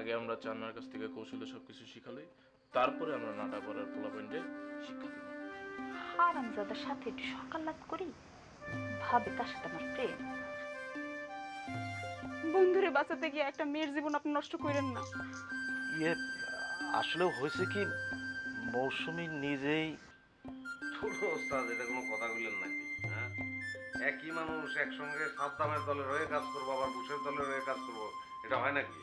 আগে আমরা চান্নার কাছ থেকে কৌশলে সবকিছু শিখালে তারপরে আমরা নাটা করার পোলাপয়েন্টে শিক্ষা দিব। হারামজাদার সাথে একটু সকালাত করি, ভাবে তার সাথে আমার প্রেম। বন্ধুরে বাঁচাতে গিয়ে একটা মেয়ের জীবন আপনি নষ্ট করেন না। ইয়ে আসলে হয়েছে কি, মৌসুমী নিজেই। ছোট ওস্তাদ, এটা কোনো কথা বললেন নাকি? হ্যাঁ, একই মানুষ একসঙ্গে সাদ্দামের দলের হয়ে কাজ করবো আবার বুশের দলের হয়ে কাজ করবো, এটা হয় নাকি?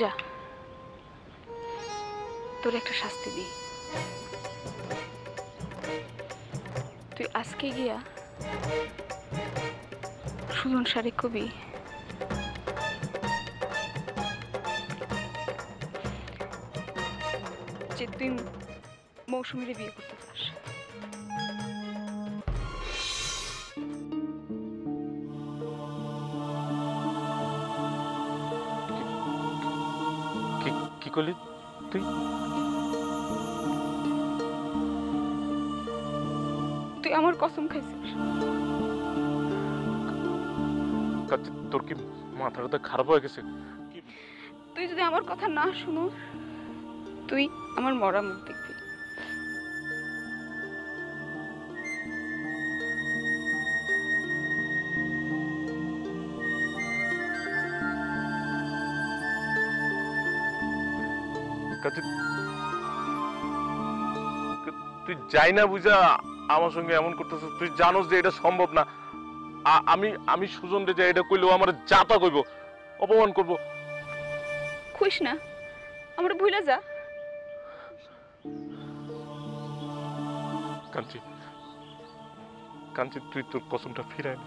যা, তোর একটা শাস্তি দিই। তুই আজকে গিয়া সুজন সারে কবি যে তুই মৌসুমীরে বিয়ে করতে চাস। কি করলি তুই? তুই আমার কসম খাইছিস। তোর কি মাথাটা খারাপ হয়ে গেছে? তুই যদি আমার কথা না শুনো, তুই আমার মরা মুখ দেখবি। তুই যাই না বুঝা আমার সঙ্গে এমন করতেছিস। তুই জানোস যে এটা সম্ভব না। আমি সুজন রে যে এটা কইলেও আমার যাতা কইব, অপমান করব। খুশ না, আমরা ভুলে যা। কাঞ্চি কাঞ্চি, তুই তোর কসমটা ফিরায় নে।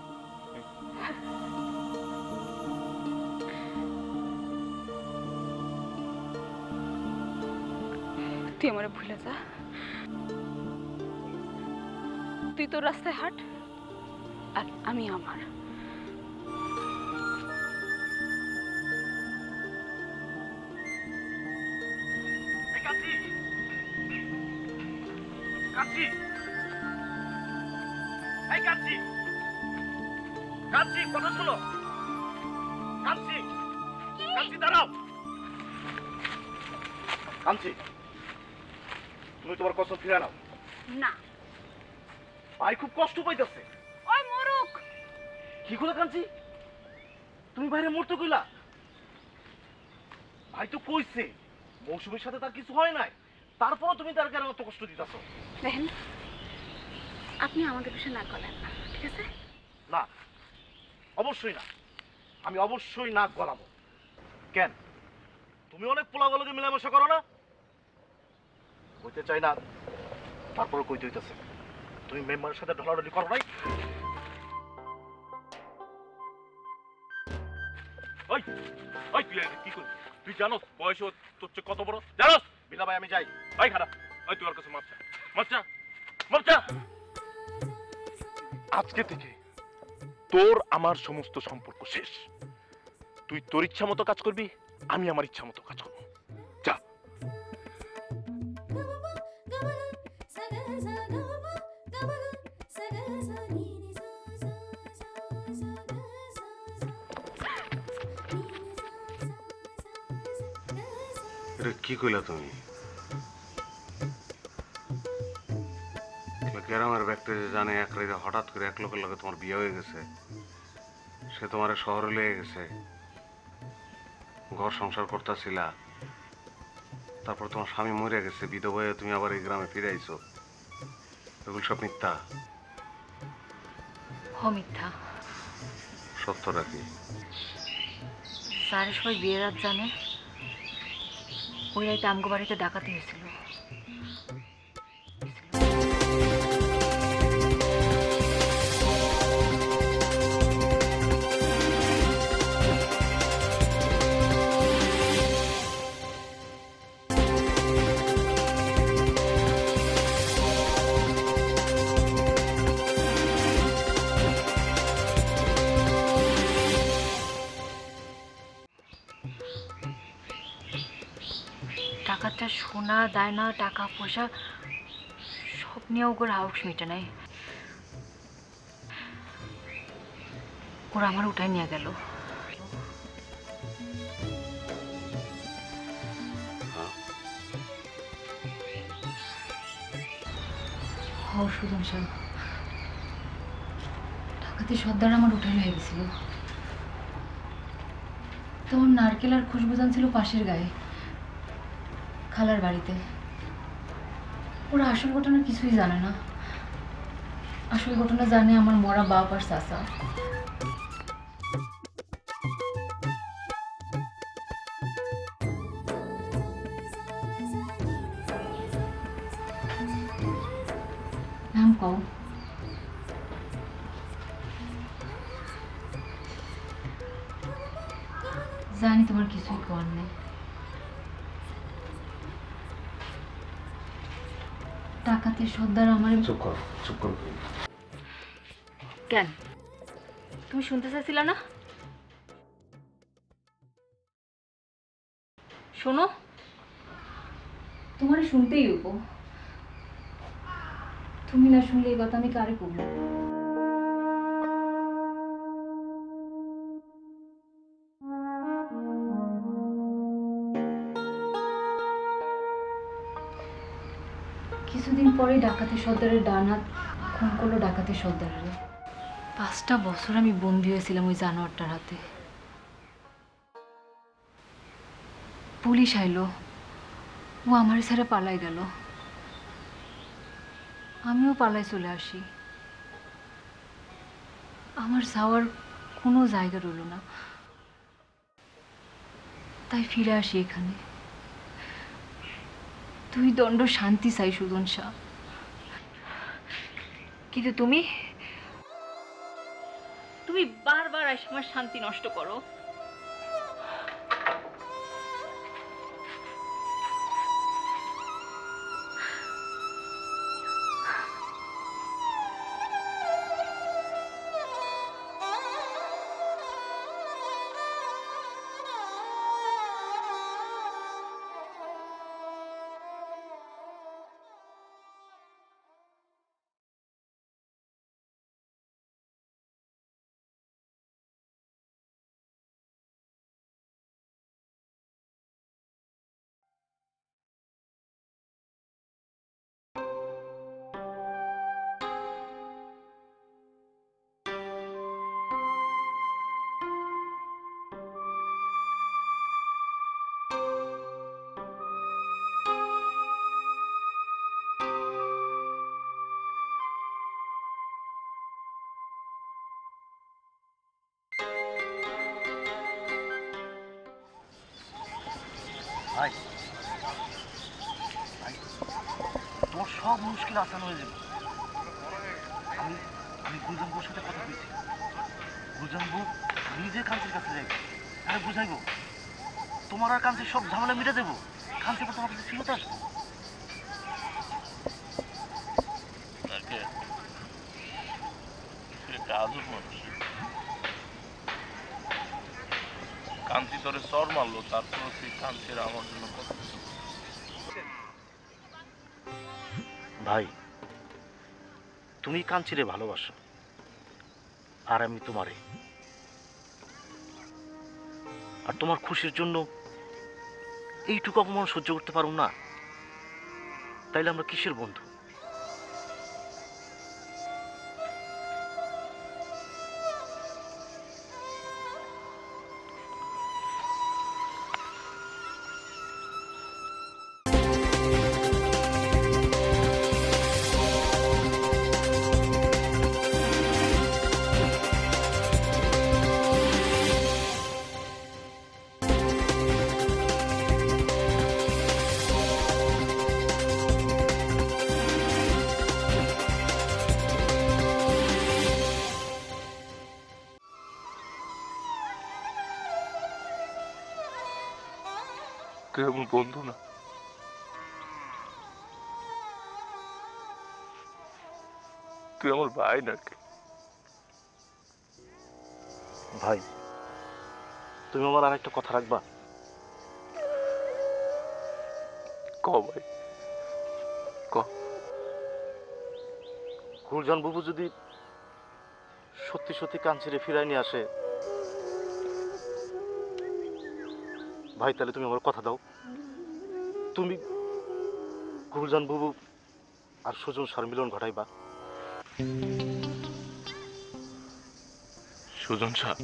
তুই আমার ভুলে যা। তুই তোর রাস্তায় হাঁট আর আমি আমার। কথা শোনো কাঞ্চি, কাঞ্চি দাঁড়াও। কাঞ্চি, তুমি তোমার কসম ফিরে নাও। না, ভাই খুব কষ্ট পাইতেছে। ওই মরুক। কি করে কাঞ্চি, তুমি বাইরে মরতে কইলা? ভাই তো কইছে মৌসুমীর সাথে তার কিছু হয় নাই, তারপরও তুমি তার কেন এত কষ্ট দিতেছো? দেখেন, আপনি আমাদের বিষয়ে না গলেন না, ঠিক আছে? না, অবশ্যই না, আমি অবশ্যই নাক গলাবো। কেন, তুমি অনেক পোলাগুলোকে মেলামেশা করো না? কইতে চাই না, তারপরে কইতে হইতেছে। তুমি মেম্বারের সাথে ঢলাঢলি করো নাই? ওই ওই তুই কি করবি? তুই জানোস বয়স তোর চেয়ে কত বড়? জানোস? বিনা ভাই আমি যাই। ভাই খারাপ। ওই তুই ওর কাছে মাপচা মাপচা মাপচা। আজকে থেকে তোর আমার সমস্ত সম্পর্ক শেষ। তুই তোর ইচ্ছা মতো কাজ করবি, আমি আমার ইচ্ছা মতো কাজ করবো। যা। কি কইলা তুমি? গ্রামের ব্যক্তি জানে এক রাতে হঠাৎ করে এক লোকের লগে তোমার বিয়ে হয়ে গেছে, সে তোমার শহরে লেগে গেছে, ঘর সংসার করতেছিলা, তারপর তোমার স্বামী মরে গেছে, বিধবা হয়ে তুমি আবার এই গ্রামে ফিরে আইছো, এগুলো সব মিথ্যা? মিথ্যা। সত্যটা কি? স্যার সবাই বিয়ের রাত জানে ওই রাইতে আমগো বাড়িতে ডাকাতি হয়েছিল। ডাকাতটা সোনা দায়না টাকা পয়সা সব নিয়ে ওর হাউস মিটে নাই, ওরা আমার ওটাই নিয়ে গেল। সুজন সাহেব, ডাকাতি সর্দার আমার উঠাই হয়ে গেছিল। তোমার নারকেল আর খুশবুজান ছিল পাশের গায়ে খালার বাড়িতে। ওরা আসল ঘটনা কিছুই জানে না, আসল ঘটনা জানে আমার মরা বাপ আর চাচা। নাম কও। জানি তোমার কিছুই কর নেই, টাকাতে সর্দার আমার। চুপ করো, চুপ করো। কেন তুমি শুনতে চাইছিলে না? শোনো, তোমার শুনতেই হবো। তুমি না শুনলে এই কথা আমি কারে করবো? কিছুদিন পরে ডাকাতি সর্দারের ডান হাত খুন করলো ডাকাতি সর্দারের। 5টা বছর আমি বন্দী হয়েছিলাম ওই জানোয়ারটার হাতে। পুলিশ আইলো, ও আমার ছেড়ে পালাই গেল, আমিও পালাই চলে আসি। আমার যাওয়ার কোনো জায়গা রইল না, তাই ফিরে আসি এখানে। 2 দণ্ড শান্তি চাই সুজন শাহ, কিন্তু তুমি বারবার এসে আমার শান্তি নষ্ট করো। ভাই ভাই, তোর সব মুশকিল আসান হয়ে যাবে। আমি আমি গুলজানবুর সাথে কথা বলছি, গুলজানবু নিজে কান্তির কাছে যাইব, আরে বুঝাইবো তোমার আর কান্তির সব ঝামেলা মিটে দেবো, কান্তি পর তোমার কাছে ফিরত আসবো। কান্তি তোরে চর মারলো, তারপর তুই কান্তির আমার জন্য কথা। ভাই তুমি কাঞ্চিরে ভালোবাসো, আর আমি তোমারে, আর তোমার খুশির জন্য এইটুকু অপমান সহ্য করতে পারো না, তাইলে আমরা কিসের বন্ধু? তুই আমার বন্ধু না, তুই আমার ভাই নাকি? ভাই, তুমি আমার আর একটা কথা রাখবা? ক ভাই, ক। গুলজান বাবু যদি সত্যি সত্যি কাঞ্চিরে ফিরাই নিয়ে আসে, ভাই তাহলে তুমি আমার কথা দাও, তুমি গুলজান বাবু আর সুজন সার মিলন ঘটাইবা। সুজন শাহ?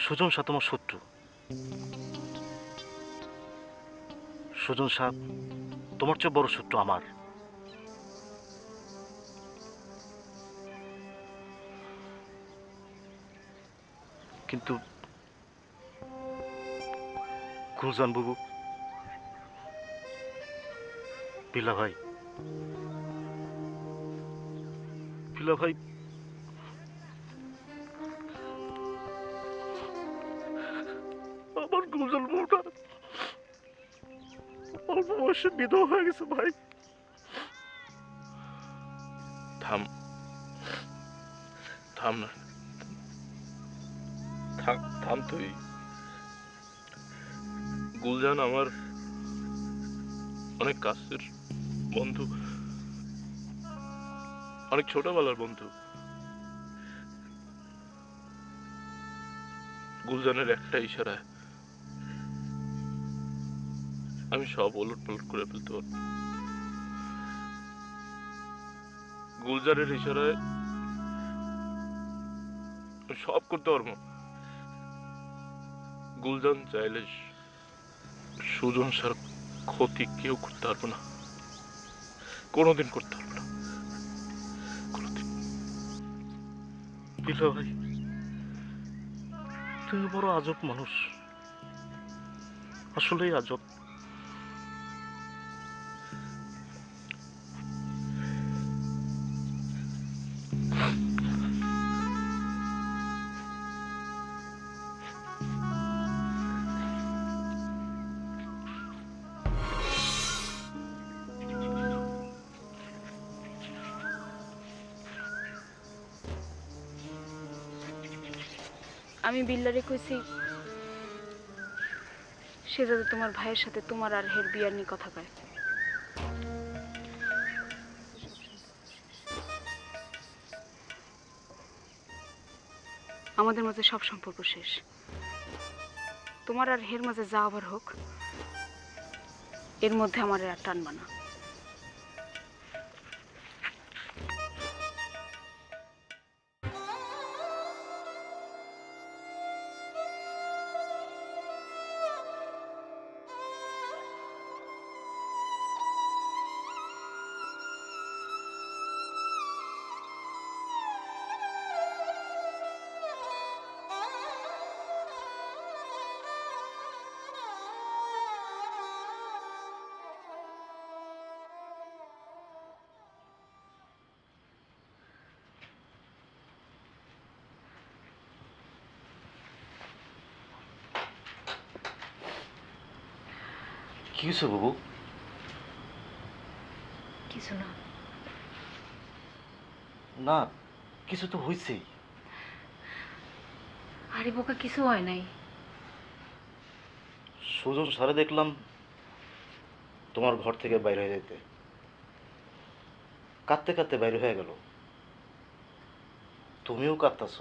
সুজন শাহ তোমার শত্রু। সুজন শাহ তোমার চেয়ে বড় শত্রু আমার। কিন্তু গুলজান বাবু, পিলা ভাই, পিলা ভাই আমার গুলজান বাবুটা অল্প বয়সে বিধবা হয়ে গেছে ভাই। থাম, থাম না, থাম, থাম তুই। গুলজান আমার অনেক কাছের বন্ধু, অনেক ছোটবেলার বন্ধু। গুলজানের একটা ইশারায় আমি সব ওলট পালট করে ফেলতে পারব। গুলজারের ইশারায় আমি সব করতে পারবো। গুলজান চাইলে সুজন স্যার ক্ষতি কেউ করতে পারবো না, কোনোদিন করতে পারবো না, কোনোদিন। পিলা ভাই, তুমি বড় আজব মানুষ, আসলেই আজব। আমি বিল্লারে কইছি সে যাতে তোমার ভাইয়ের সাথে তোমার আর হের বিয়ার নিয়ে কথা কয়। আমাদের মাঝে সব সম্পর্ক শেষ। তোমার আর হের মাঝে যা আবার হোক, এর মধ্যে আমার আর টানবা না। কি হয়েছে বাবু? কিছু না। না, কিছু তো হয়েছেই। আরে বোকা, কিছু হয় নাই। সুজন সারে দেখলাম তোমার ঘর থেকে বাইরে হয়ে যেতে, কাঁদতে কাঁদতে বাইরে হয়ে গেল। তুমিও কাঁদতেছ।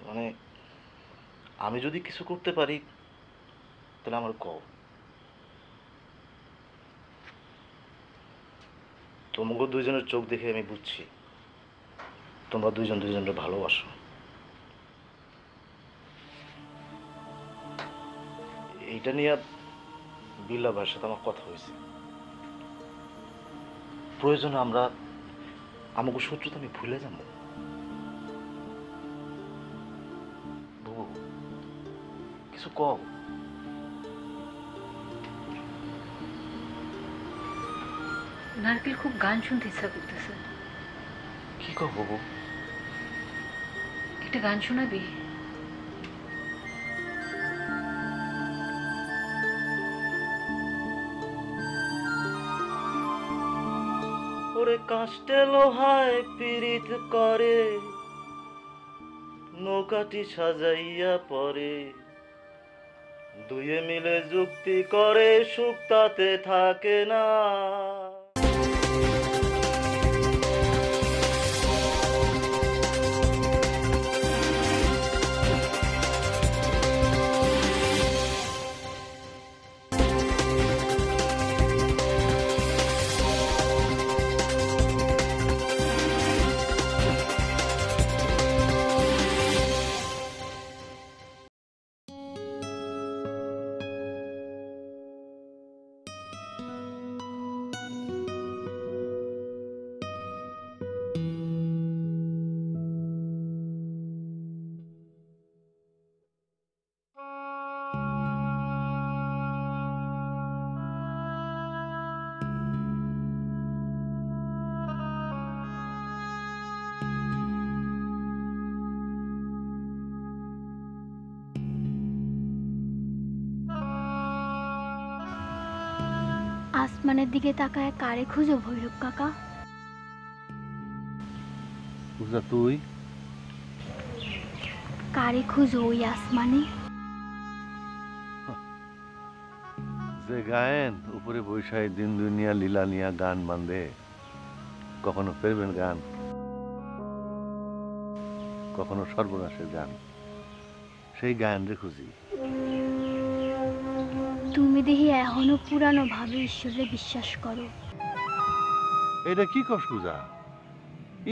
মানে আমি যদি কিছু করতে পারি তাহলে আমার কও। তোমাকে দুইজনের চোখ দেখে আমি বুঝছি তোমরা দুইজন দুইজনকে ভালোবাসো। এইটা নিয়ে বিল্লা ভাইয়ের সাথে আমার কথা হয়েছে। প্রয়োজনে আমরা আমাকে শত্রুতা আমি ভুলে যাবো। বাবু, কিছু কও। নারকেল খুব গান শুনতে ইচ্ছা করতেছে। কি কও বাবু? একটা গান শোনাবি? ওরে কাস্টে লোহায় পীড়িত করে, নৌকাটি সাজাইয়া পরে, দুয়ে মিলে যুক্তি করে, সুখ তাতে থাকে না। আসমানের দিকে তাকায় কারে খুঁজো ভৈরব কাকা? পূজা তুই কারে খুঁজো ওই আসমানে? যে গায়েন উপরে বৈশাই দিন দুনিয়া লীলা নিয়া গান বান্ধে, কখনো ফেরবেন গান, কখনো সর্বনাশের গান, সেই গায়ন রে খুঁজি। তুমি দেখি এখনো পুরানো ভাবে ঈশ্বরে বিশ্বাস করো। এটা কি কস পূজা?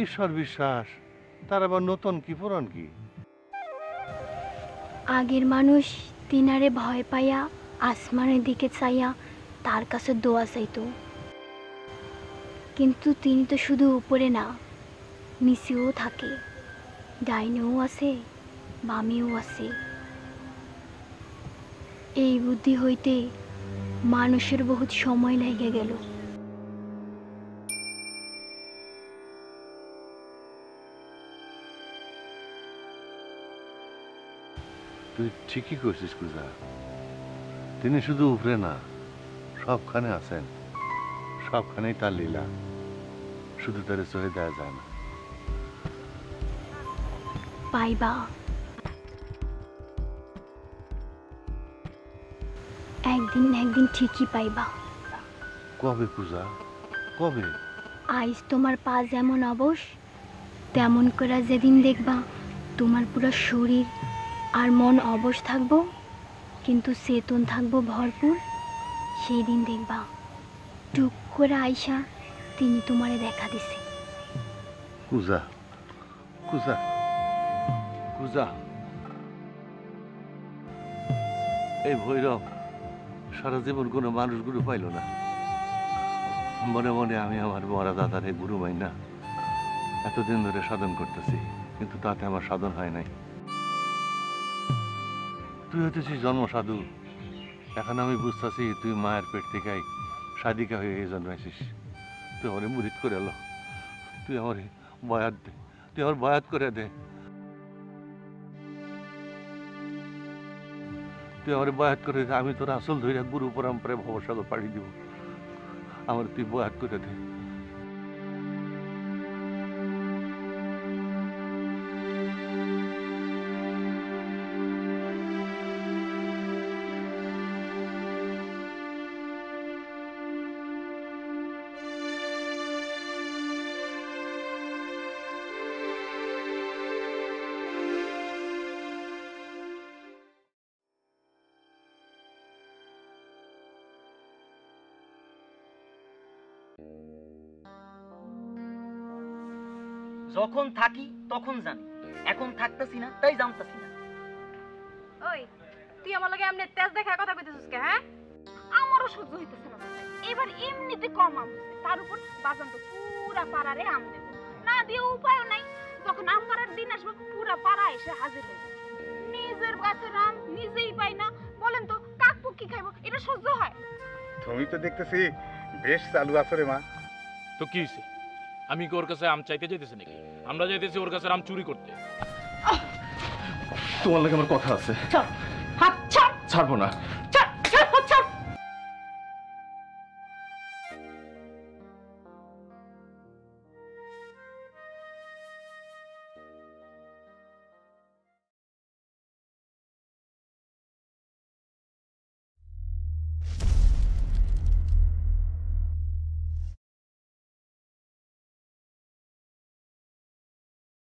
ঈশ্বর বিশ্বাস তার আবার নতুন কি পুরান কি? আগের মানুষ তিনারে ভয় পাইয়া আসমানের দিকে চাইয়া তার কাছে দোয়া চাইতো, কিন্তু তিনি তো শুধু উপরে না, নিচেও থাকে, ডাইনেও আছে, বামেও আছে। এই বুদ্ধি হইতে মানুষের বহুত সময় লেগে গেল। তুই ঠিকই করছিস পূজা, তিনি শুধু উপরে না, সবখানে আছেন, সবখানেই তার লীলা, শুধু তার চোখে দেওয়া যায় না। পাইবা, একদিন একদিন ঠিকই পাইবা। কবে পূজা, কবে? আইজ তোমার পা যেমন অবশ, তেমন করে যেদিন দেখবা তোমার পুরো শরীর আর মন অবশ থাকবো, কিন্তু চেতন থাকবো ভরপুর, সেই দিন দেখবা টুক করে আইসা তিনি তোমারে দেখা দিছে। পূজা, পূজা, পূজা, এই ভৈরব সারা জীবন কোনো মানুষ গুরু পাইল না। মনে মনে আমি আমার মরা দাদার এই গুরু মাই না এতদিন ধরে সাধন করতেছি, কিন্তু তাতে আমার সাধন হয় নাই। তুই হতেছিস জন্ম সাধু, এখন আমি বুঝতেছি তুই মায়ের পেট থেকে সাদিকা হয়ে জন্মাইছিস। তুই আমার মুরিদ করে এলো, তুই আমার বয়াত দে, তুই আমার বয়াত করে দে, তুই আমার বয়াত করে দে। আমি তোর আসল ধরে গুরু পরম্পরায় ভবসাগর পাড়ি দিব, আমার তুই বয়াত করে দে। যখন থাকি তখন জানি, এখন থাকতেছি না তাই জানতাছি না। ওই তুই আমার লগে এমনি তেজ দেখার কথা কইতেছিস কে? হ্যাঁ, আমারও সহ্য হইতেছে না। এবার এমনিতে কম আম হইছে, তার উপর বাজান তো পুরা পাড়ারে আম দেব, না দিয়ে উপায় নাই। যখন আম পাড়ার দিন আসবে পুরা পাড়া এসে হাজির হইবে, নিজের গাছের আম নিজেই পাই না, বলেন তো কাক পক্ষী খাইব? এটা সহ্য হয়? তুমি তো দেখতেছি বেশ চালু আছো রে মা। তো কি হয়েছে? আমি কি ওর কাছে আম চাইতে যাইতেছি নাকি? আমরা যাইতেছি ওর কাছে আম চুরি করতে। তোমার লাগে আমার কথা আছে। হাত ছাড়। ছাড়বো না,